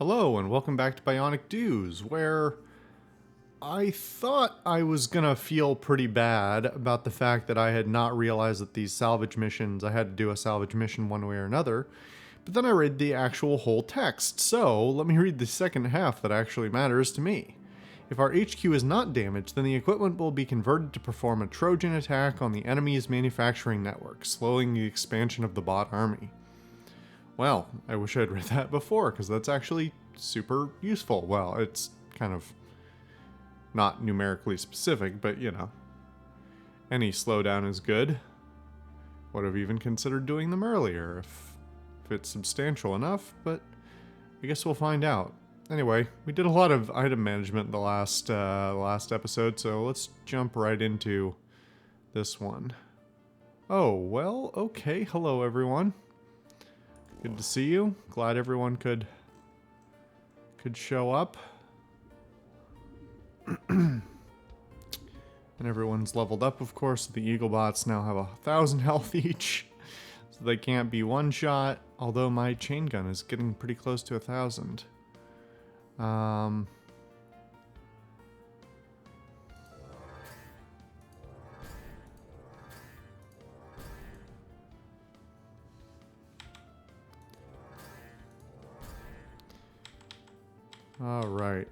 Hello and welcome back to Bionic Dues, where I thought I was gonna feel pretty bad about the fact that I had not realized that these salvage missions, I had to do a salvage mission one way or another, but then I read the actual whole text, so let me read the second half that actually matters to me. If our HQ is not damaged, then the equipment will be converted to perform a Trojan attack on the enemy's manufacturing network, slowing the expansion of the bot army. Well, I wish I'd read that before, because that's actually super useful. Well, it's kind of not numerically specific, but you know. Any slowdown is good. Would have even considered doing them earlier, if it's substantial enough, but I guess we'll find out. Anyway, we did a lot of item management the last episode, so let's jump right into this one. Oh, well, okay. Hello, everyone. Good to see you. Glad everyone could show up. And everyone's leveled up, of course. The Eagle bots now have 1,000 health each, so they can't be one shot. Although my chain gun is getting pretty close to 1,000. All right.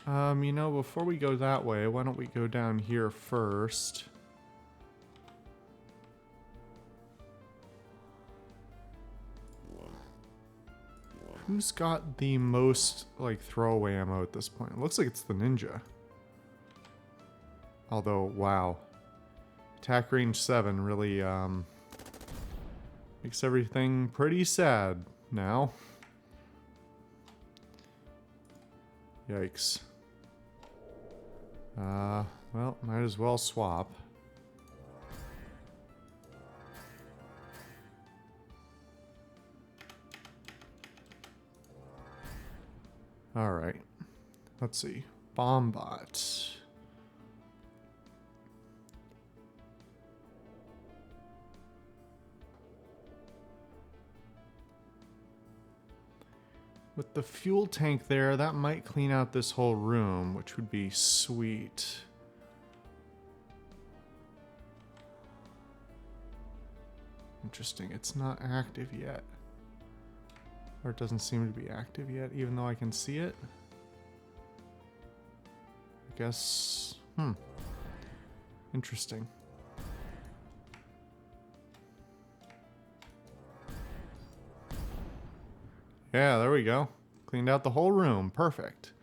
You know, before we go that way, why don't we go down here first? Who's got the most, like, throwaway ammo at this point? It looks like it's the ninja. Although, wow. Attack range 7 really, makes everything pretty sad now. Yikes. Well, might as well swap. Alright. Let's see. Bombot. With the fuel tank there, that might clean out this whole room, which would be sweet. Interesting, it's not active yet. Or it doesn't seem to be active yet, even though I can see it. I guess, interesting. Yeah, there we go. Cleaned out the whole room. Perfect.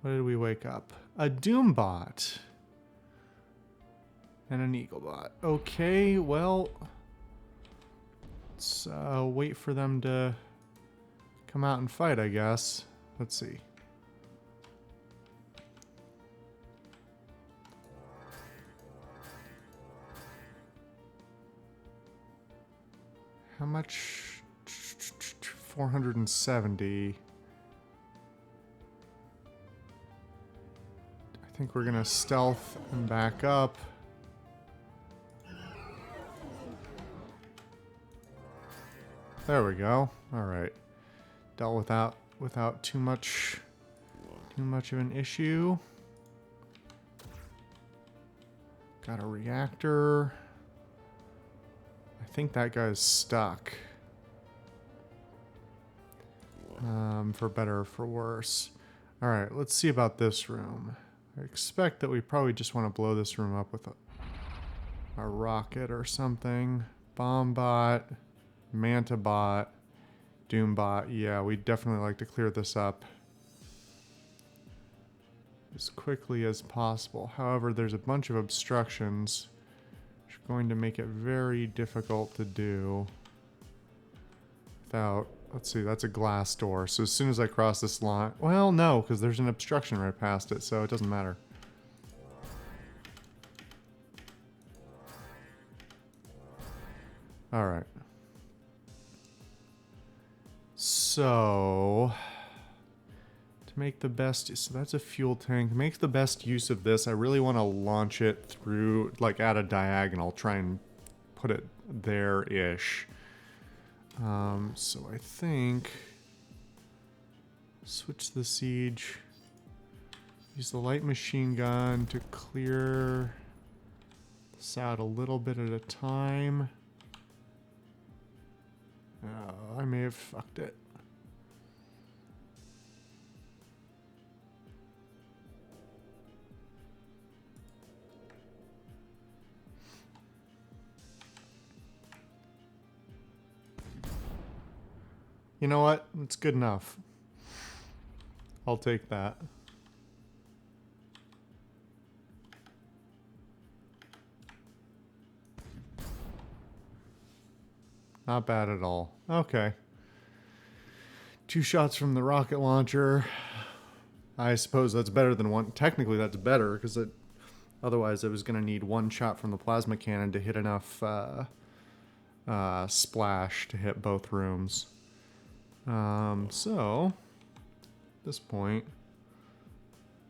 What did we wake up? A Doombot. And an Eaglebot. Okay, well, let's wait for them to come out and fight, I guess. Let's see. How much? 470. I think we're gonna stealth and back up. There we go. All right. Dealt without too much of an issue. Got a reactor. I think that guy's stuck. For better or for worse. Alright, let's see about this room. I expect that we probably just want to blow this room up with a rocket or something. Bombot, Mantabot, Doombot. Yeah, we'd definitely like to clear this up as quickly as possible. However, there's a bunch of obstructions which are going to make it very difficult to do without... Let's see, that's a glass door. So as soon as I cross this line... Well, no, because there's an obstruction right past it, so it doesn't matter. Alright. So... to make the best... So that's a fuel tank. To make the best use of this, I really want to launch it through, like, at a diagonal. Try and put it there-ish. So I think switch the siege. Use the light machine gun to clear this out a little bit at a time. Oh, I may have fucked it. You know what? It's good enough. I'll take that. Not bad at all. Okay. 2 shots from the rocket launcher. I suppose that's better than one. Technically, that's better because otherwise I was going to need 1 shot from the plasma cannon to hit enough splash to hit both rooms. So, at this point,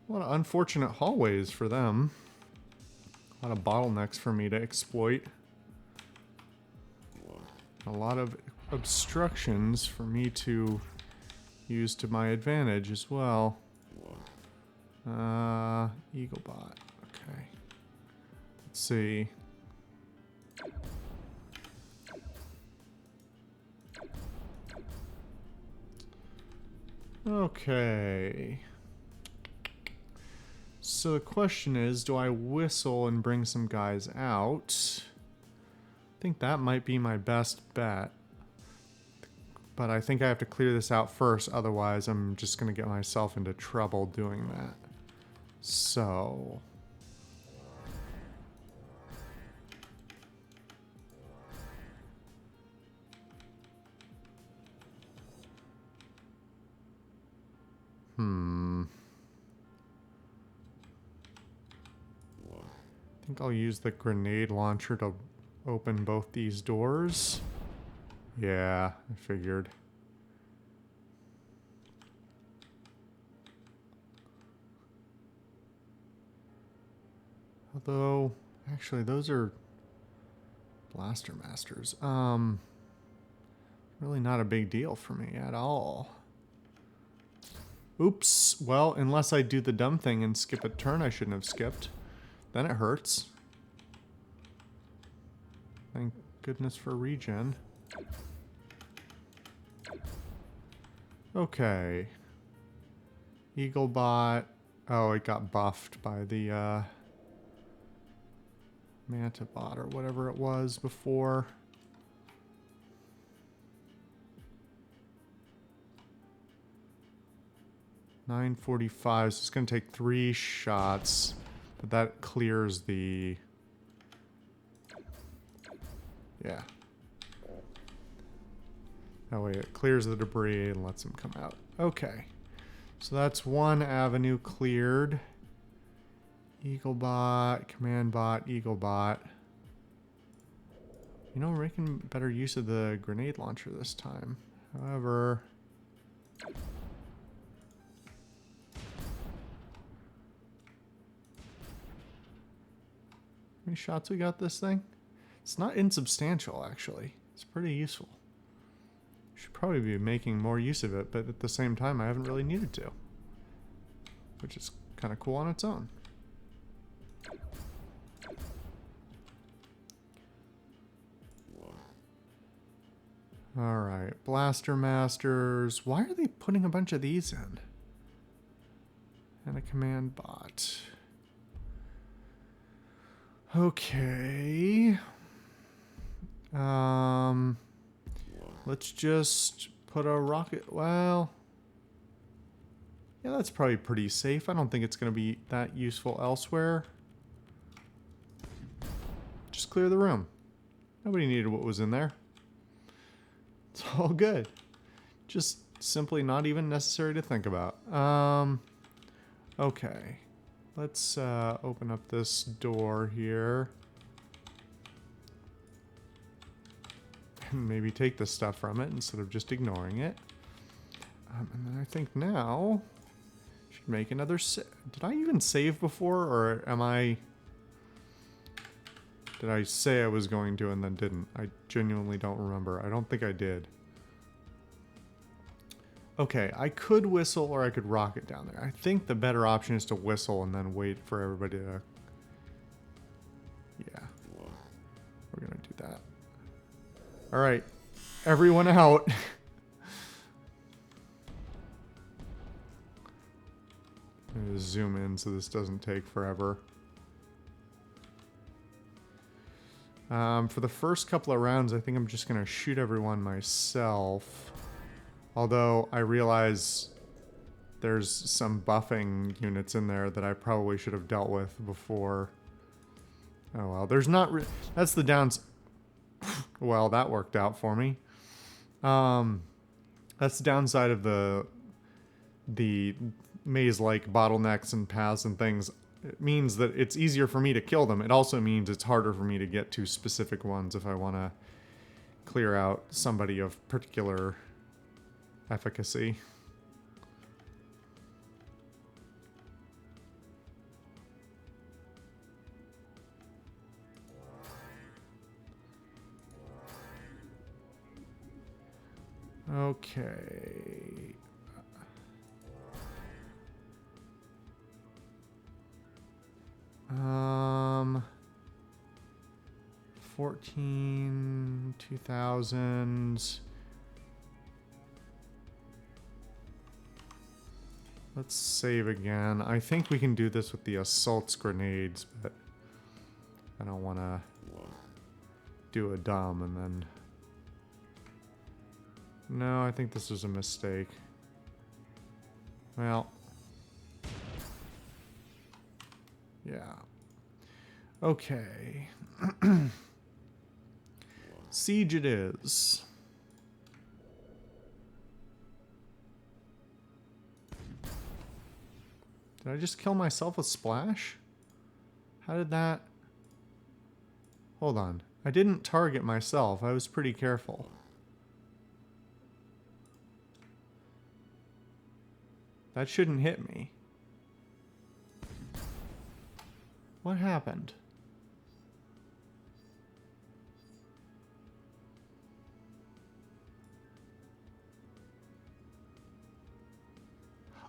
a lot of unfortunate hallways for them. A lot of bottlenecks for me to exploit. A lot of obstructions for me to use to my advantage as well. Eaglebot. Okay. Let's see. Okay. So the question is, do I whistle and bring some guys out? I think that might be my best bet. But I think I have to clear this out first, otherwise I'm just going to get myself into trouble doing that. So... I think I'll use the grenade launcher to open both these doors. Yeah, I figured. Although, actually, those are Blaster Masters. Really not a big deal for me at all. Oops. Well, unless I do the dumb thing and skip a turn I shouldn't have skipped. Then it hurts. Thank goodness for regen. Okay. Eaglebot. Oh, it got buffed by the Mantabot or whatever it was before. $9.45, so it's going to take 3 shots, but that clears the... Yeah. That way it clears the debris and lets them come out. Okay. So that's 1 avenue cleared. Eaglebot, command bot, Eaglebot. You know, we're making better use of the grenade launcher this time. However... How many shots we got this thing? It's not insubstantial, actually. It's pretty useful. Should probably be making more use of it, but at the same time, I haven't really needed to. Which is kind of cool on its own. Alright, Blaster Masters. Why are they putting a bunch of these in? And a command bot. Okay. Let's just put a rocket. Well, yeah, that's probably pretty safe. I don't think it's going to be that useful elsewhere. Just clear the room. Nobody needed what was in there. It's all good. Just simply not even necessary to think about. Okay. Let's open up this door here. And maybe take the stuff from it instead of just ignoring it. And then I think now... should make another... Did I even save before, or am I... Did I say I was going to and then didn't? I genuinely don't remember. I don't think I did. Okay, I could whistle or I could rocket down there. I think the better option is to whistle and then wait for everybody to... Yeah. We're gonna do that. Alright. Everyone out. I'm gonna zoom in so this doesn't take forever. For the first couple of rounds, I think I'm just gonna shoot everyone myself. Although I realize there's some buffing units in there that I probably should have dealt with before. Oh well, there's not... That's the downs... Well, that worked out for me. That's the downside of the maze-like bottlenecks and paths and things. It means that it's easier for me to kill them. It also means it's harder for me to get to specific ones if I want to clear out somebody of particular efficacy. Okay. 14, 2000. Let's save again. I think we can do this with the assaults grenades, but I don't want to do a dumb and then... No, I think this was a mistake. Well. Yeah. Okay. Siege it is. Did I just kill myself with splash? How did that... Hold on. I didn't target myself. I was pretty careful. That shouldn't hit me. What happened?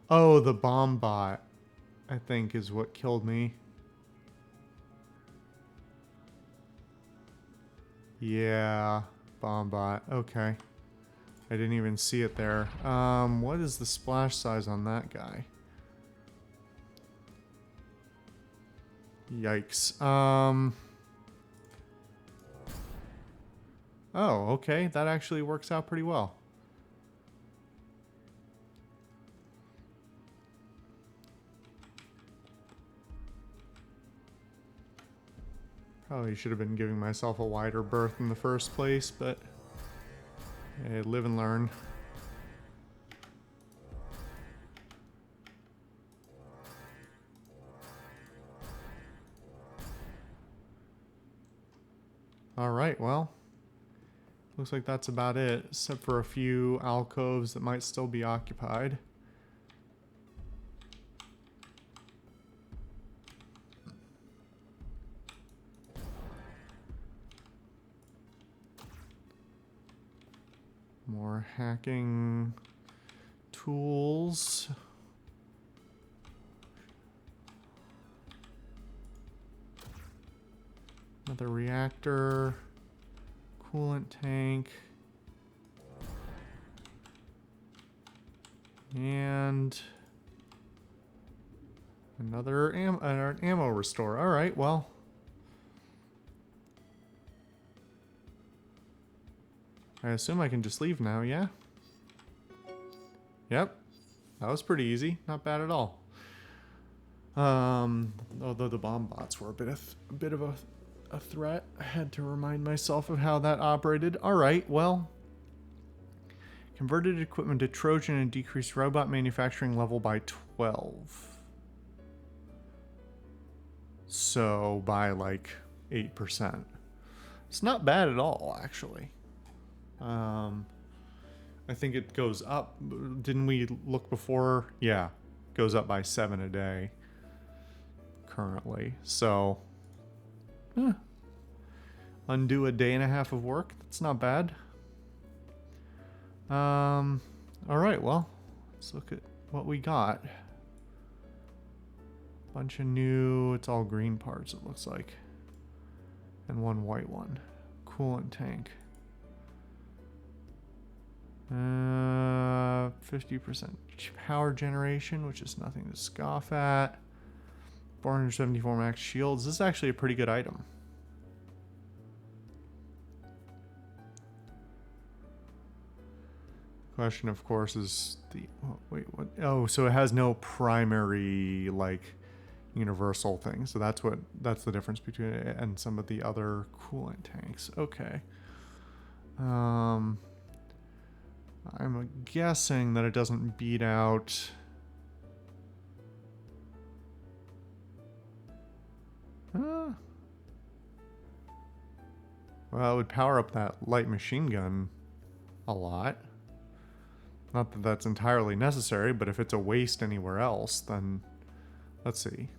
Oh, the bomb bot, I think, is what killed me. Yeah, bomb bot. Okay. I didn't even see it there. What is the splash size on that guy? Yikes. Oh, okay. That actually works out pretty well. Probably should have been giving myself a wider berth in the first place, but hey, live and learn. Alright, well, looks like that's about it, except for a few alcoves that might still be occupied. More hacking tools. Another reactor, coolant tank, and another ammo restore. All right, well. I assume I can just leave now, yeah? Yep. That was pretty easy. Not bad at all. Although the bomb bots were a bit of a threat. I had to remind myself of how that operated. All right, well. Converted equipment to Trojan and decreased robot manufacturing level by 12. So by like 8%. It's not bad at all, actually. I think it goes up. Didn't we look before? Yeah, goes up by 7 a day currently. So, Undo a day and a half of work. That's not bad. All right, well, let's look at what we got. Bunch of new, it's all green parts, it looks like. And one white one. Coolant tank. 50% power generation, which is nothing to scoff at. 474 max shields. This is actually a pretty good item. Question, of course, is the... Oh, wait, what? Oh, so it has no primary, like, universal thing. So that's the difference between it and some of the other coolant tanks. Okay. I'm guessing that it doesn't beat out... Well, it would power up that light machine gun a lot. Not that that's entirely necessary, but if it's a waste anywhere else, then... Let's see.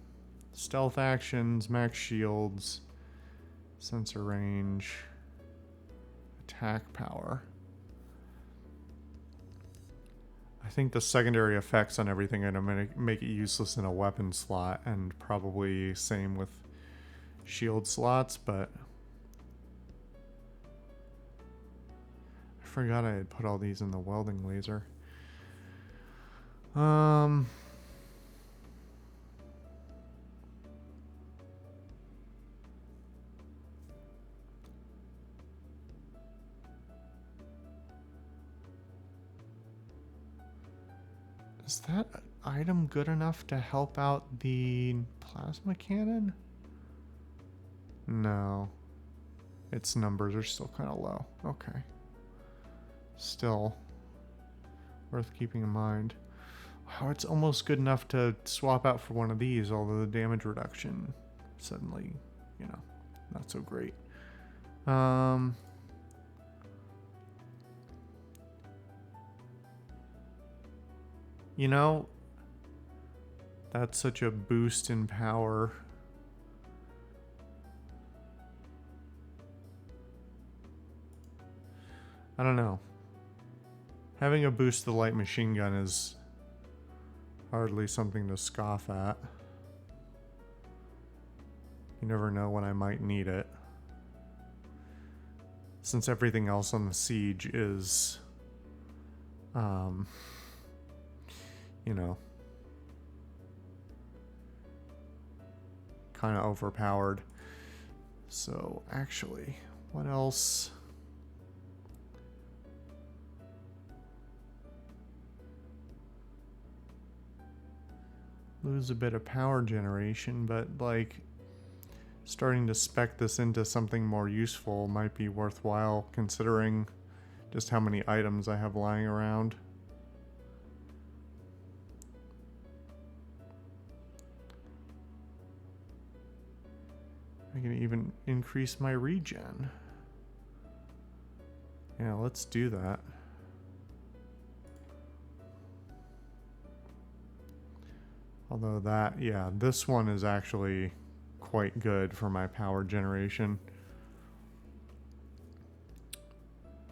Stealth actions, max shields, sensor range, attack power. I think the secondary effects on everything are going to make it useless in a weapon slot, and probably same with shield slots, but... I forgot I had put all these in the welding laser. Is that item good enough to help out the plasma cannon? No. Its numbers are still kind of low. Okay. Still worth keeping in mind. Wow, it's almost good enough to swap out for one of these, although the damage reduction suddenly, you know, not so great. You know, that's such a boost in power. I don't know. Having a boost to the light machine gun is hardly something to scoff at. You never know when I might need it. Since everything else on the siege is, you know, kind of overpowered. So actually, what else? Lose a bit of power generation, but like starting to spec this into something more useful might be worthwhile considering just how many items I have lying around. I can even increase my regen. Yeah, let's do that. Although that, yeah, this one is actually quite good for my power generation.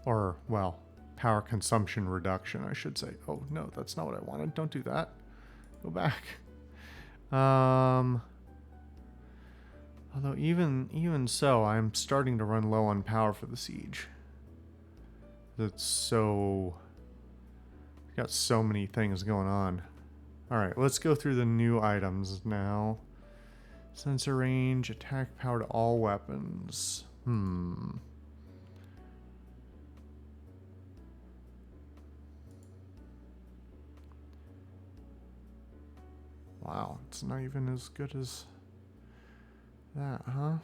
Or, well, power consumption reduction, I should say. Oh, no, that's not what I wanted. Don't do that. Go back. Although even so, I'm starting to run low on power for the siege. It's so... got so many things going on. Alright, let's go through the new items now. Sensor range, attack power to all weapons. Wow, it's not even as good as that, huh?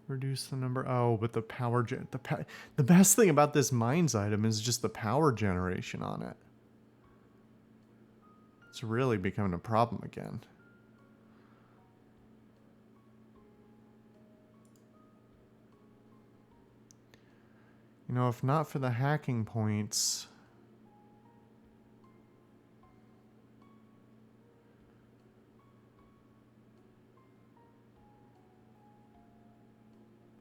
Reduce the number. Oh, but the power the best thing about this mines item is just the power generation on it. It's really becoming a problem again. You know, if not for the hacking points...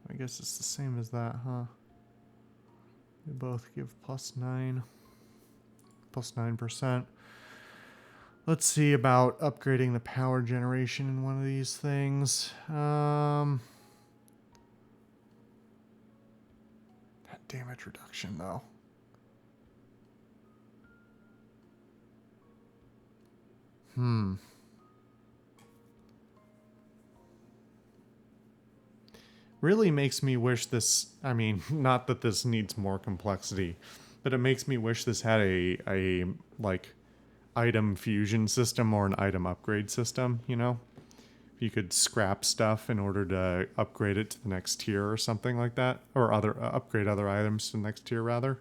I guess it's the same as that, huh? They both give +9. +9%. Let's see about upgrading the power generation in one of these things. That damage reduction, though. Really makes me wish this, I mean, not that this needs more complexity, but it makes me wish this had a like, item fusion system or an item upgrade system, you know? You could scrap stuff in order to upgrade it to the next tier or something like that. Or upgrade other items to the next tier, rather.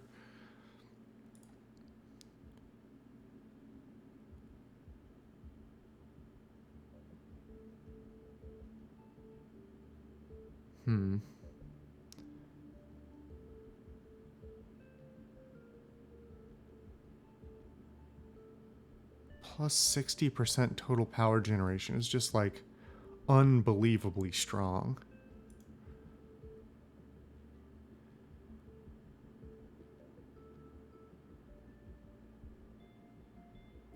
Plus 60% total power generation is just, like, unbelievably strong.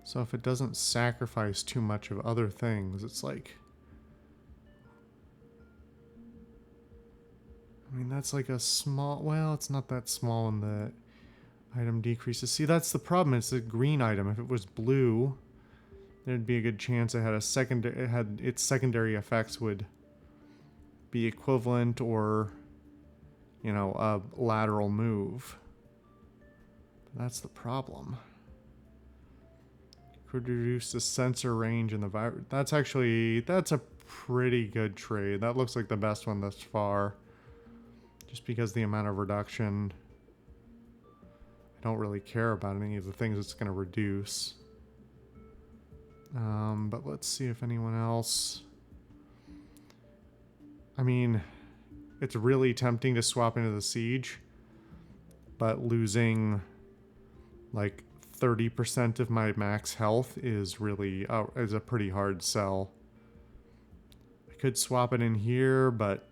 So if it doesn't sacrifice too much of other things, it's like... I mean, that's like a small... Well, it's not that small when the item decreases. See, that's the problem. It's a green item. If it was blue, there'd be a good chance it had its secondary effects would be equivalent or, you know, a lateral move. But that's the problem. Could reduce the sensor range in the virus. That's a pretty good trade. That looks like the best one thus far. Just because the amount of reduction, I don't really care about any of the things it's going to reduce. But let's see if anyone else... I mean, it's really tempting to swap into the siege, but losing like 30% of my max health is really is a pretty hard sell. I could swap it in here, but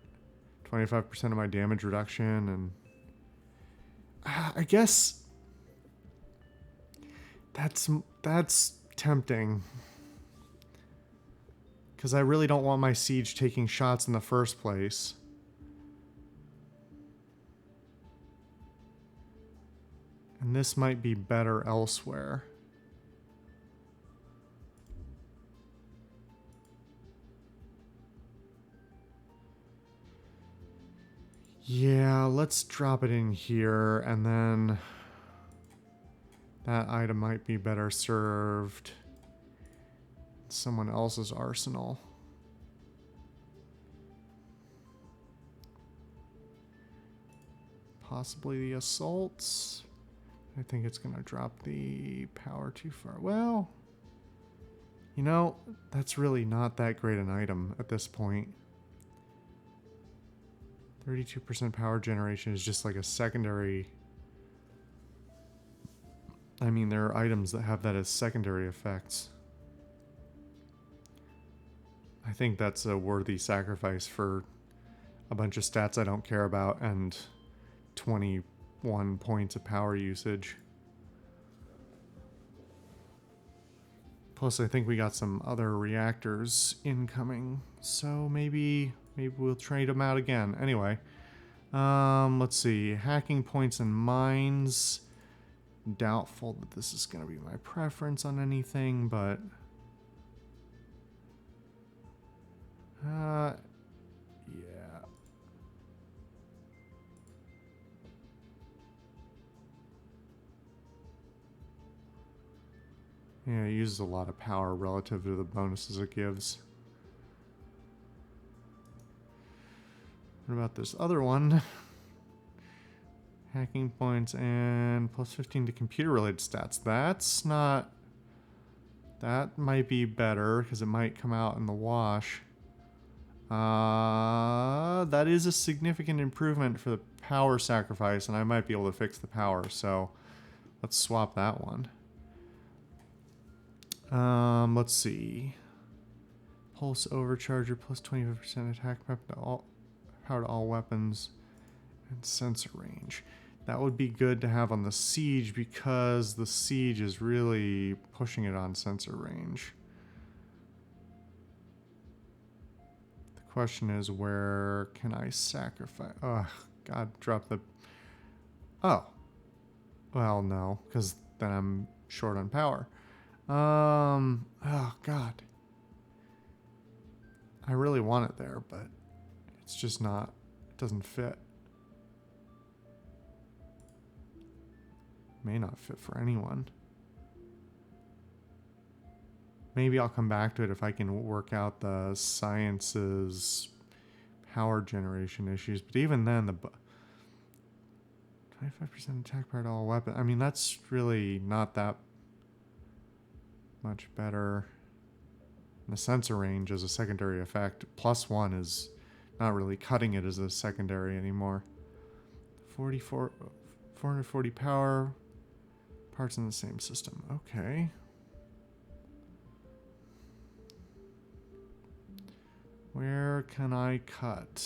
25% of my damage reduction, and I guess that's tempting. Because I really don't want my siege taking shots in the first place. And this might be better elsewhere. Yeah, let's drop it in here, and then that item might be better served in someone else's arsenal. Possibly the assaults. I think it's going to drop the power too far. Well, you know, that's really not that great an item at this point. 32% power generation is just like a secondary... I mean, there are items that have that as secondary effects. I think that's a worthy sacrifice for a bunch of stats I don't care about and 21 points of power usage. Plus, I think we got some other reactors incoming, so maybe we'll trade them out again. Anyway, let's see. Hacking points and mines. Doubtful that this is going to be my preference on anything, but... yeah. Yeah, it uses a lot of power relative to the bonuses it gives. What about this other one? Hacking points and plus 15 to computer-related stats. That's not... That might be better, because it might come out in the wash. That is a significant improvement for the power sacrifice, and I might be able to fix the power, so let's swap that one. Let's see. Pulse overcharger plus 25% attack power to all weapons and sensor range. That would be good to have on the siege because the siege is really pushing it on sensor range. The question is, where can I sacrifice? Oh, God, drop the... Oh. Well, no, because then I'm short on power. Oh, God. I really want it there, but it's just not... It doesn't fit. May not fit for anyone. Maybe I'll come back to it if I can work out the science's power generation issues. But even then, the 25% attack power to all weapons. I mean, that's really not that much better. And the sensor range as a secondary effect. +1 is not really cutting it as a secondary anymore. 440 power. Parts in the same system. Okay. Where can I cut?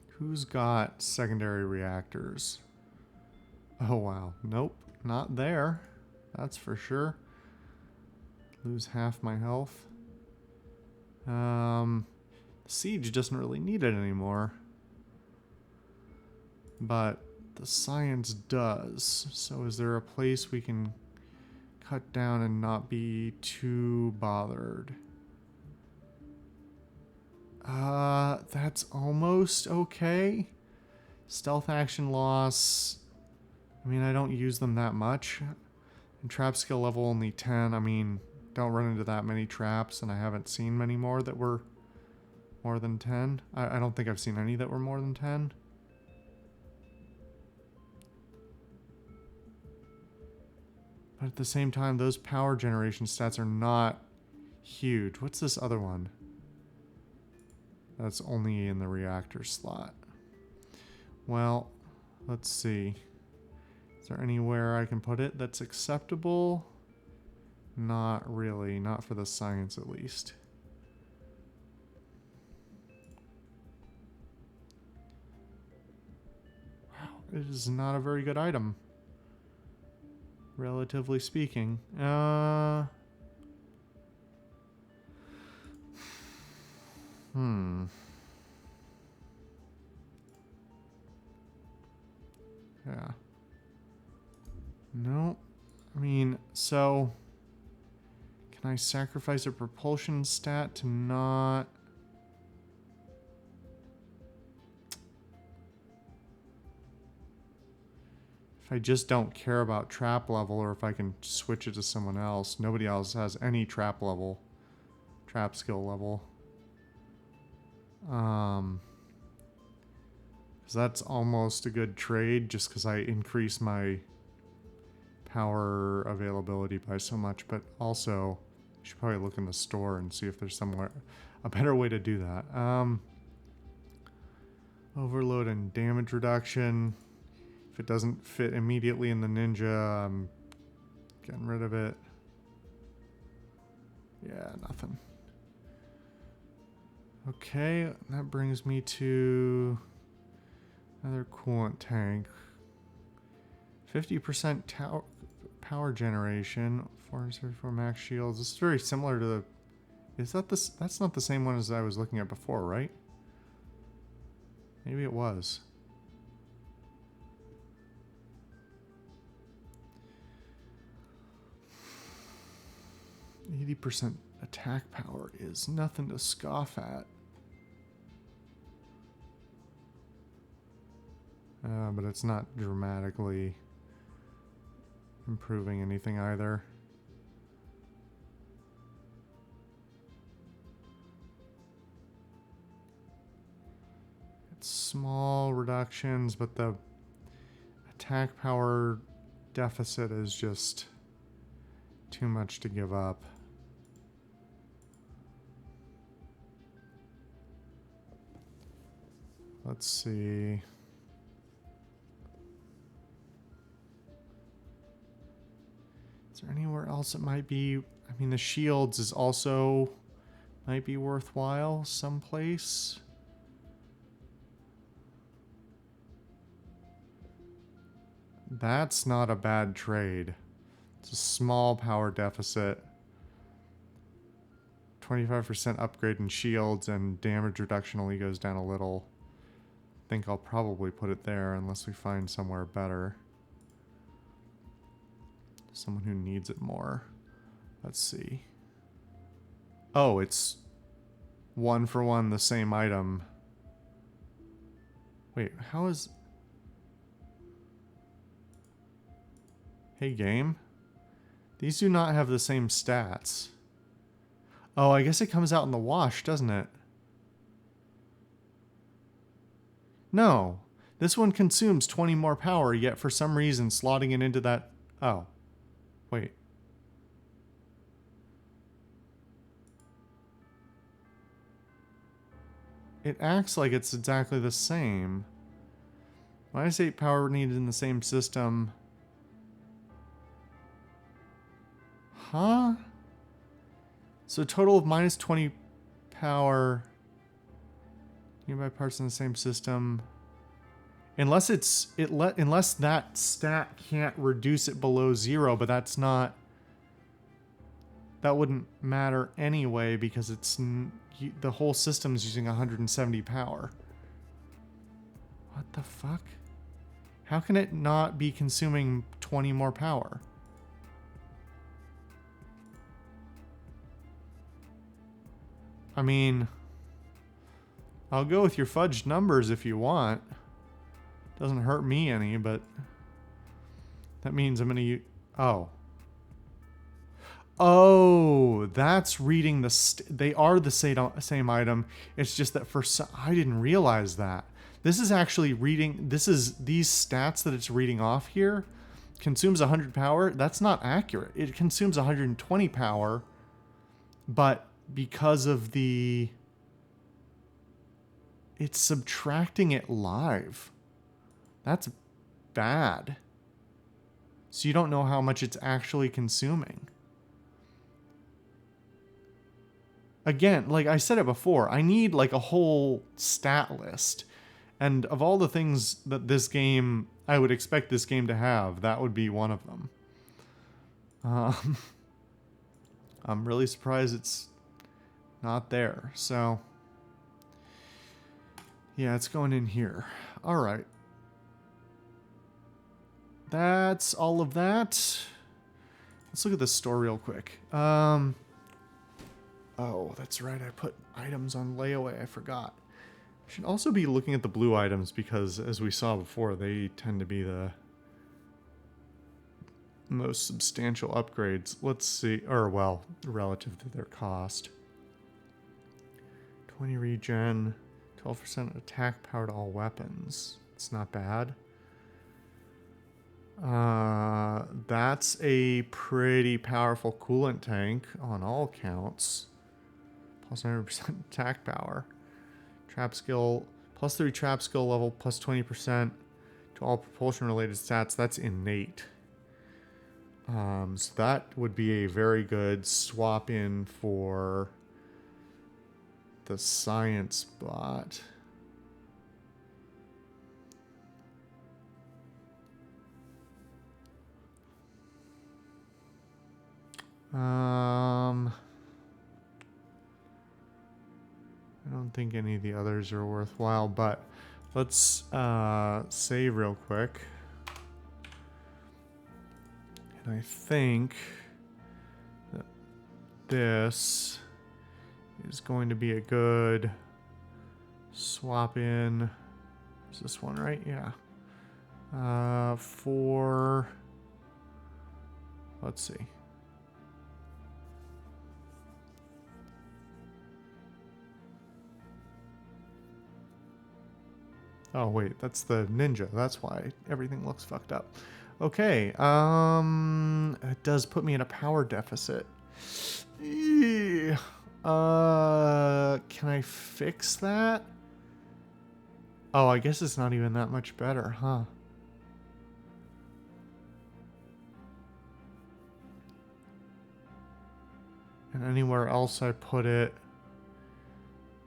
Who's got secondary reactors? Oh, wow. Nope. Not there. That's for sure. Lose half my health. Siege doesn't really need it anymore. But the science does. So is there a place we can cut down and not be too bothered? That's almost okay. Stealth action loss. I mean, I don't use them that much. And trap skill level only 10. I mean, don't run into that many traps, and I haven't seen many more that were more than 10. I don't think I've seen any that were more than 10. But at the same time, those power generation stats are not huge. What's this other one? That's only in the reactor slot. Well, let's see. Is there anywhere I can put it that's acceptable? Not really. Not for the science, at least. Wow, it is not a very good item. Relatively speaking. Yeah. No. I mean, so... Can I sacrifice a propulsion stat to not... If I just don't care about trap level, or if I can switch it to someone else. Nobody else has any trap level. Trap skill level. Because that's almost a good trade, just because I increase my power availability by so much. But also, I should probably look in the store and see if there's somewhere a better way to do that. Overload and damage reduction. If it doesn't fit immediately in the ninja, I'm getting rid of it. Yeah, nothing. Okay, that brings me to another coolant tank. 50% power generation, 434 max shields. This is very similar to the... Is that this? That's not the same one as I was looking at before, right? Maybe it was. 80% attack power is nothing to scoff at. But it's not dramatically improving anything either. It's small reductions, but the attack power deficit is just too much to give up. Let's see. Is there anywhere else it might be? I mean, the shields is also might be worthwhile someplace. That's not a bad trade. It's a small power deficit. 25% upgrade in shields and damage reduction only goes down a little. I think I'll probably put it there unless we find somewhere better. Someone who needs it more. Let's see. Oh, it's 1 for 1 the same item. Wait, how is... Hey, game. These do not have the same stats. Oh, I guess it comes out in the wash, doesn't it? No. This one consumes 20 more power, yet for some reason slotting it into that... Oh. Wait. It acts like it's exactly the same. -8 power needed in the same system. Huh? So a total of -20 power. Nearby parts in the same system. Unless unless that stat can't reduce it below 0, but that's not. That wouldn't matter anyway because it's the whole system's using 170 power. What the fuck? How can it not be consuming 20 more power? I mean, I'll go with your fudged numbers if you want. Doesn't hurt me any, but that means I'm going to... Oh. Oh, that's reading the... They are the same item. It's just that I didn't realize that. This is actually reading... These stats that it's reading off here consumes 100 power. That's not accurate. It consumes 120 power, but because of the... It's subtracting it live. That's bad. So you don't know how much it's actually consuming. Again, like I said it before, I need like a whole stat list. And of all the things that this game, I would expect this game to have, that would be one of them. I'm really surprised it's not there. So, yeah, it's going in here. All right. That's all of that. Let's look at the store real quick. Oh, that's right. I put items on layaway. I forgot. I should also be looking at the blue items because, as we saw before, they tend to be the most substantial upgrades. Let's see. Or, well, relative to their cost. 20 regen. 12% attack power to all weapons. It's not bad. That's a pretty powerful coolant tank on all counts. Plus 100% attack power. Trap skill, plus 3 trap skill level, plus 20% to all propulsion related stats. That's innate. So that would be a very good swap in for the science bot. I don't think any of the others are worthwhile, but let's save real quick. And I think that this is going to be a good swap in. Is this one right? Yeah. For, let's see. Oh, wait, that's the ninja. That's why everything looks fucked up. Okay, it does put me in a power deficit. Can I fix that? Oh, I guess it's not even that much better, huh? And anywhere else I put it,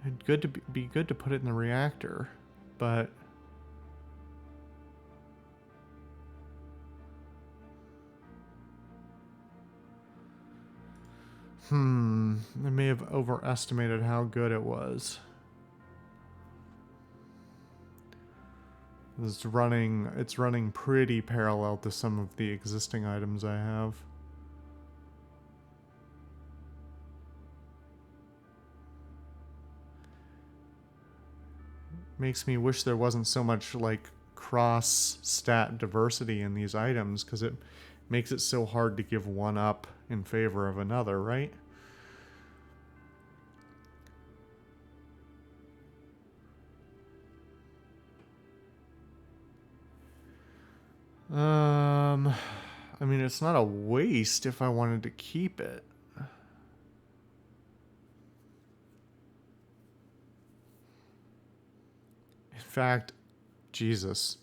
it'd good to be good to put it in the reactor, but I may have overestimated how good it was. It's running pretty parallel to some of the existing items I have. Makes me wish there wasn't so much like cross stat diversity in these items, because it makes it so hard to give one up in favor of another, right? I mean, it's not a waste if I wanted to keep it. In fact, Jesus.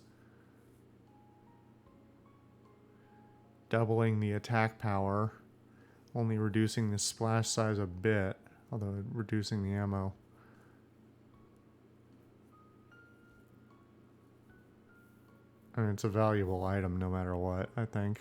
Doubling the attack power, only reducing the splash size a bit, although reducing the ammo. I mean, it's a valuable item no matter what, I think.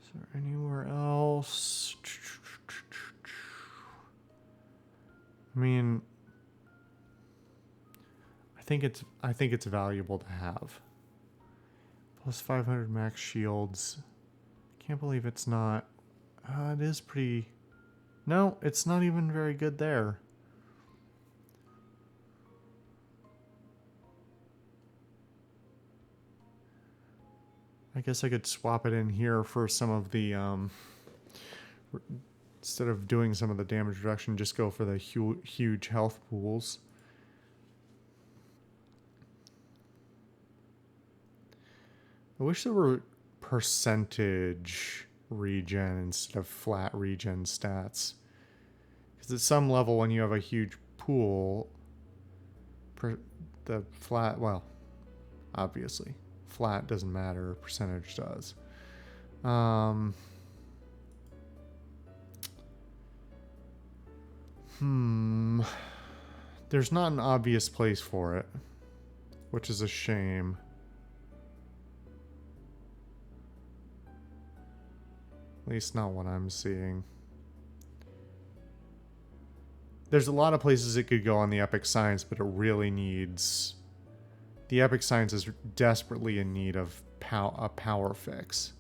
Is there anywhere else? I mean, I think it's valuable to have. Plus 500 max shields. Can't believe it's not. It is pretty. No, it's not even very good there. I guess I could swap it in here for some of the instead of doing some of the damage reduction, just go for the huge health pools. I wish there were percentage regen instead of flat regen stats. Because at some level, when you have a huge pool, the flat, well, obviously, flat doesn't matter, percentage does. There's not an obvious place for it, which is a shame. At least not what I'm seeing. There's a lot of places it could go on the Epic Science, but it really needs... The Epic Science is desperately in need of a power fix.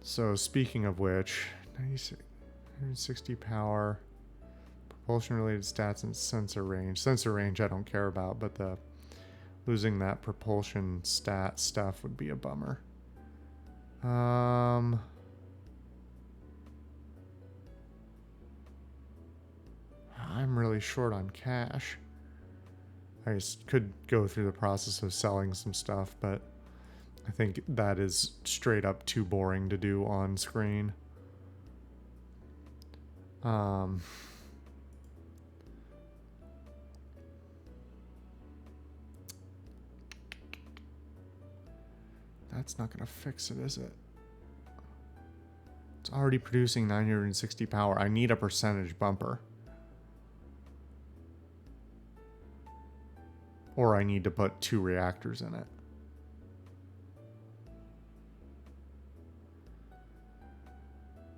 So speaking of which, 160 power, propulsion-related stats, and sensor range. Sensor range I don't care about, but the losing that propulsion stat stuff would be a bummer. I'm really short on cash. I could go through the process of selling some stuff, but I think that is straight up too boring to do on screen. That's not going to fix it, is it? It's already producing 960 power. I need a percentage bumper. Or I need to put 2 reactors in it.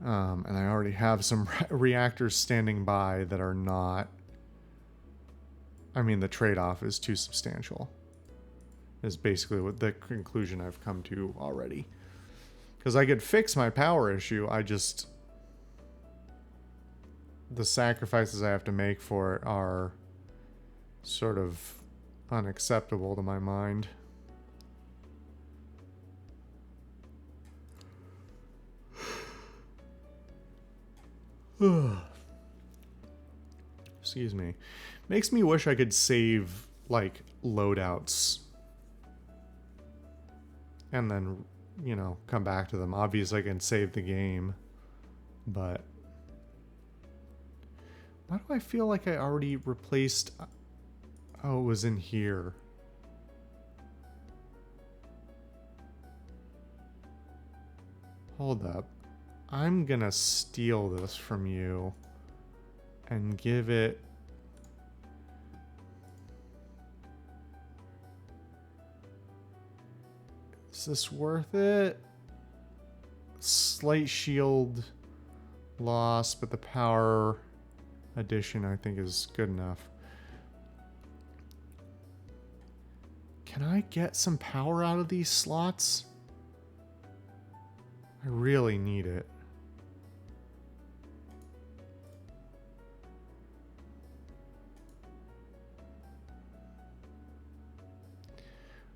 And I already have some reactors standing by that are not... I mean, the trade-off is too substantial. Is basically what the conclusion I've come to already. Because I could fix my power issue, I just... The sacrifices I have to make for it are sort of unacceptable to my mind. Excuse me. Makes me wish I could save, like, loadouts. And then, you know, come back to them. Obviously, I can save the game. But... why do I feel like I already replaced... oh, it was in here. Hold up. I'm gonna steal this from you and give it... is this worth it? Slight shield loss, but the power addition I think is good enough. Can I get some power out of these slots? I really need it.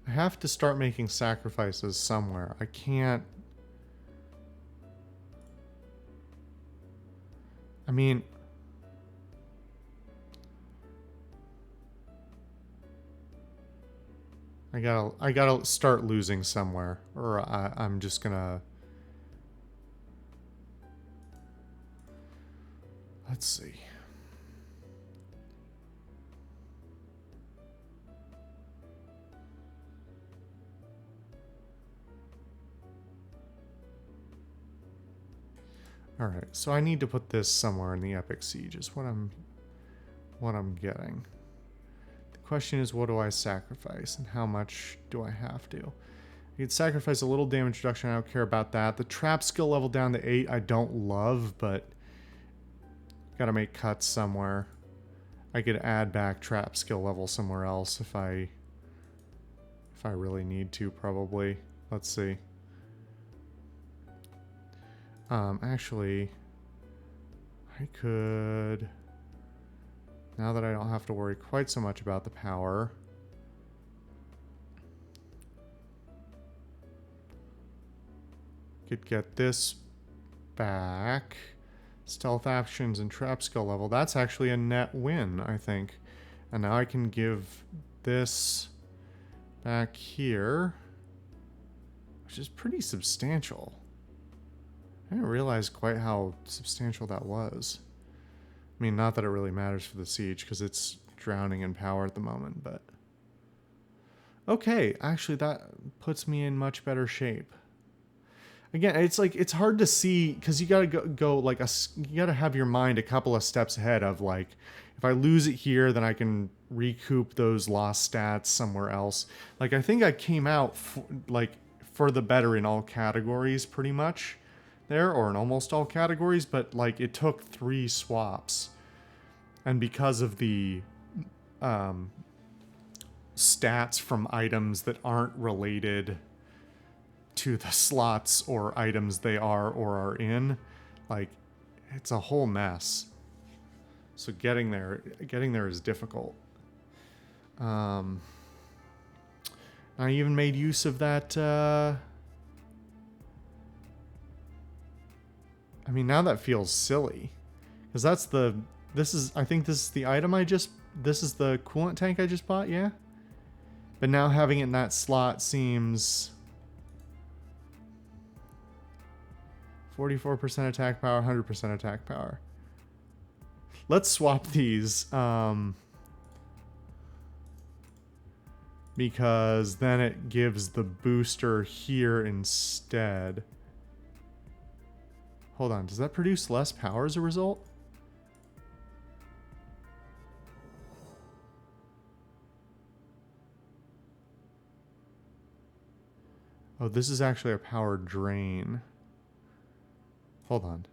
I have to start making sacrifices somewhere. I can't... I mean... I gotta start losing somewhere, or I'm just gonna... let's see. All right, so I need to put this somewhere in the Epic Siege is what I'm getting. The question is, what do I sacrifice and how much do I have to? I could sacrifice a little damage reduction. I don't care about that. The trap skill level down to 8 I don't love, but gotta make cuts somewhere. I could add back trap skill level somewhere else if I really need to, probably. Let's see. Actually, I could, now that I don't have to worry quite so much about the power, could get this back. Stealth actions and trap skill level. That's actually a net win, I think. And now I can give this back here, which is pretty substantial. I didn't realize quite how substantial that was. I mean, not that it really matters for the siege, because it's drowning in power at the moment, but... okay, actually that puts me in much better shape. Again, it's like, it's hard to see, because you gotta go like, you gotta have your mind a couple of steps ahead of, like, if I lose it here, then I can recoup those lost stats somewhere else. Like, I think I came out, for the better in all categories, pretty much. There, or in almost all categories, but like it took 3 swaps, and because of the stats from items that aren't related to the slots or items they are or are in, like, it's a whole mess. So getting there is difficult. I even made use of that I mean, now that feels silly. Because I think this is the item this is the coolant tank I just bought, yeah? But now having it in that slot seems... 44% attack power, 100% attack power. Let's swap these, because then it gives the booster here instead. Hold on, does that produce less power as a result? Oh, this is actually a power drain. Hold on.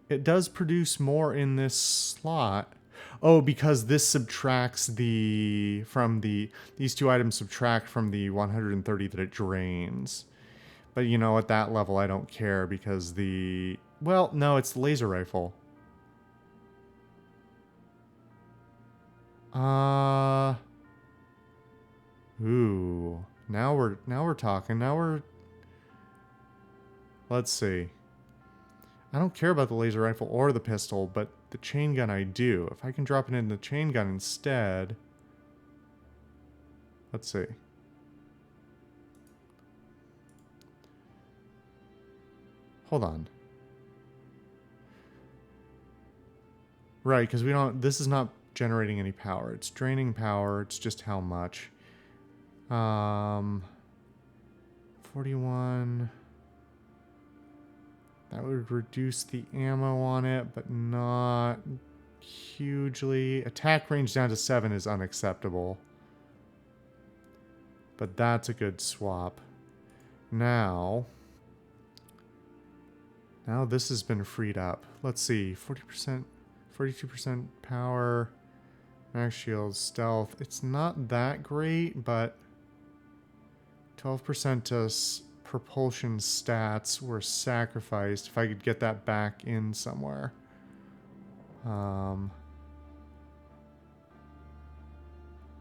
It does produce more in this slot. Oh, because this subtracts these 2 items subtract from the 130 that it drains. But you know, at that level I don't care because well, no, it's the laser rifle. Ooh. Now we're talking. Let's see. I don't care about the laser rifle or the pistol, but the chain gun I do. If I can drop it in the chain gun instead. Let's see. Hold on. Right, because we don't... This is not generating any power. It's draining power. It's just how much. 41... That would reduce the ammo on it, but not hugely. Attack range down to 7 is unacceptable. But that's a good swap. Now this has been freed up. Let's see. 40%, 42% power, max shield, stealth. It's not that great, but 12% to propulsion stats were sacrificed. If I could get that back in somewhere.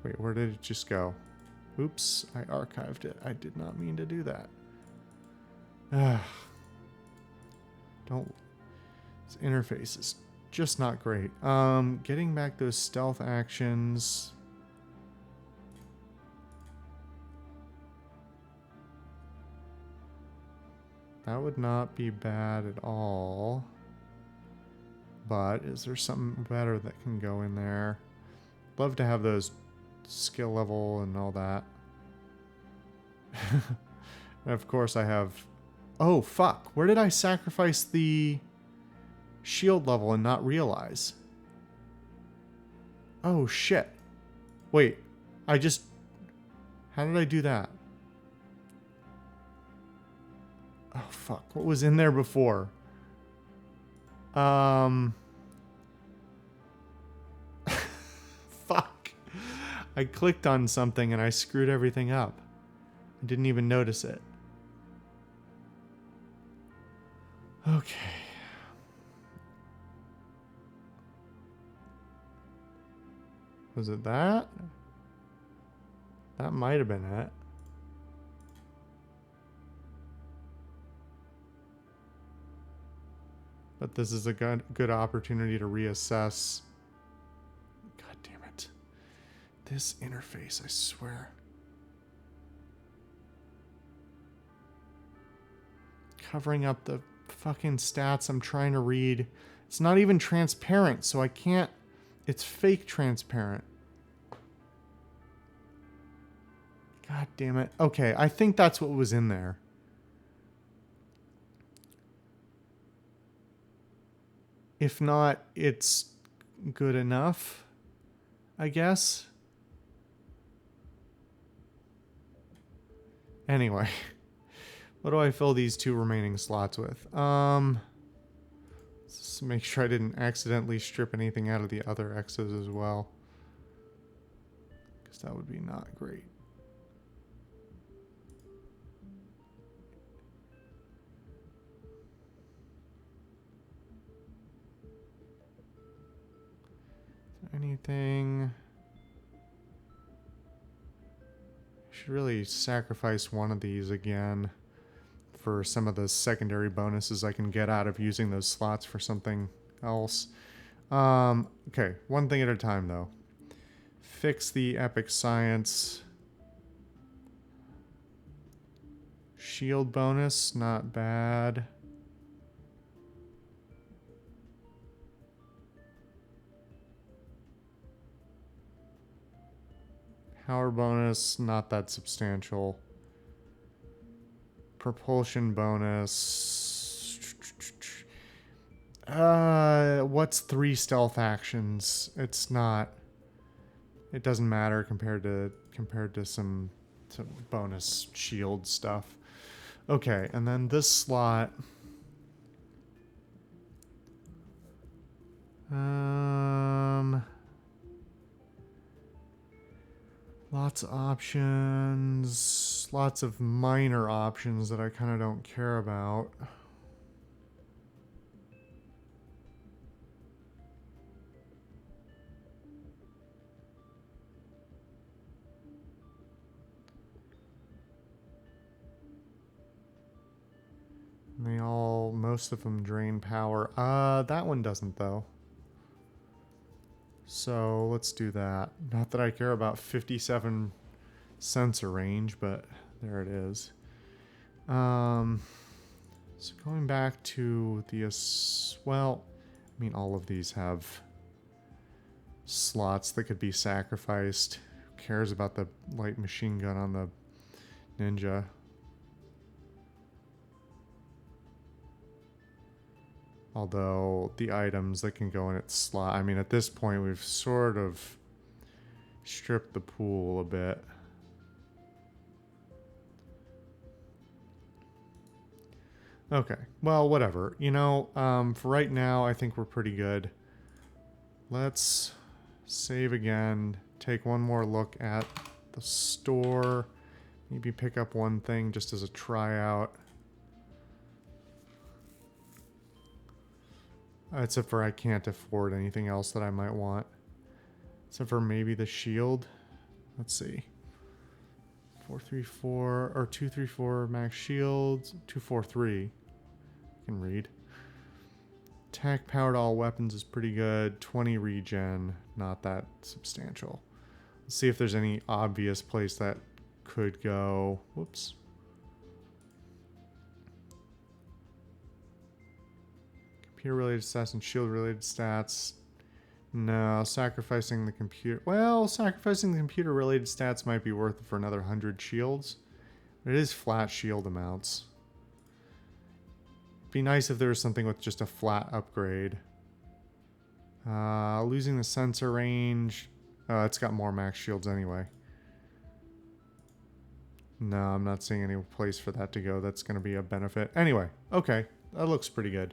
Wait, where did it just go? Oops, I archived it. I did not mean to do that. Don't... This interface is just not great. Getting back those stealth actions... That would not be bad at all. But is there something better that can go in there? Love to have those skill level and all that. And of course I have... Oh, fuck. Where did I sacrifice the shield level and not realize? Oh, shit. Wait. I just... How did I do that? Oh, fuck. What was in there before? Fuck. I clicked on something and I screwed everything up. I didn't even notice it. Okay. Was it that? That might have been it. But this is a good opportunity to reassess. God damn it. This interface, I swear. Covering up the fucking stats I'm trying to read. It's not even transparent, so I can't... It's fake transparent. God damn it. Okay, I think that's what was in there. If not, it's good enough, I guess. Anyway, what do I fill these 2 remaining slots with? Let's make sure I didn't accidentally strip anything out of the other X's as well. Because that would be not great. Anything? I should really sacrifice one of these again for some of the secondary bonuses I can get out of using those slots for something else. Okay, one thing at a time though. Fix the epic science. Shield bonus, not bad. Power bonus, not that substantial. Propulsion bonus. What's 3 stealth actions? It's not... It doesn't matter compared to some bonus shield stuff. Okay, and then this slot... Lots of options, lots of minor options that I kind of don't care about. most of them drain power. That one doesn't, though. So let's do that. Not that I care about 57 sensor range, but there it is. So going back to the, well, I mean, all of these have slots that could be sacrificed. Who cares about the light machine gun on the Ninja? Although the items that can go in its slot, I mean, at this point we've sort of stripped the pool a bit. Okay, well, whatever. You know, for right now, I think we're pretty good. Let's save again, take one more look at the store, maybe pick up one thing just as a tryout. Except for I can't afford anything else that I might want. Except for maybe the shield. Let's see. 434 or 234 max shields. 243. I can read. Attack powered all weapons is pretty good. 20 regen. Not that substantial. Let's see if there's any obvious place that could go. Whoops. Computer-related stats and shield-related stats. No, sacrificing the computer... Well, sacrificing the computer-related stats might be worth it for another 100 shields. But it is flat shield amounts. It'd be nice if there was something with just a flat upgrade. Losing the sensor range. It's got more max shields anyway. No, I'm not seeing any place for that to go. That's going to be a benefit. Anyway, okay. That looks pretty good.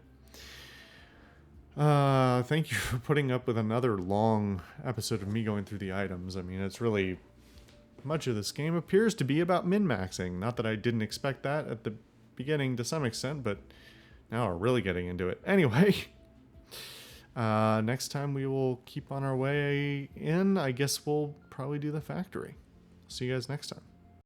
Thank you for putting up with another long episode of me going through the items. I mean, it's really... Much of this game appears to be about min-maxing. Not that I didn't expect that at the beginning to some extent, but now we're really getting into it. Anyway, next time we will keep on our way in. I guess we'll probably do the factory. See you guys next time.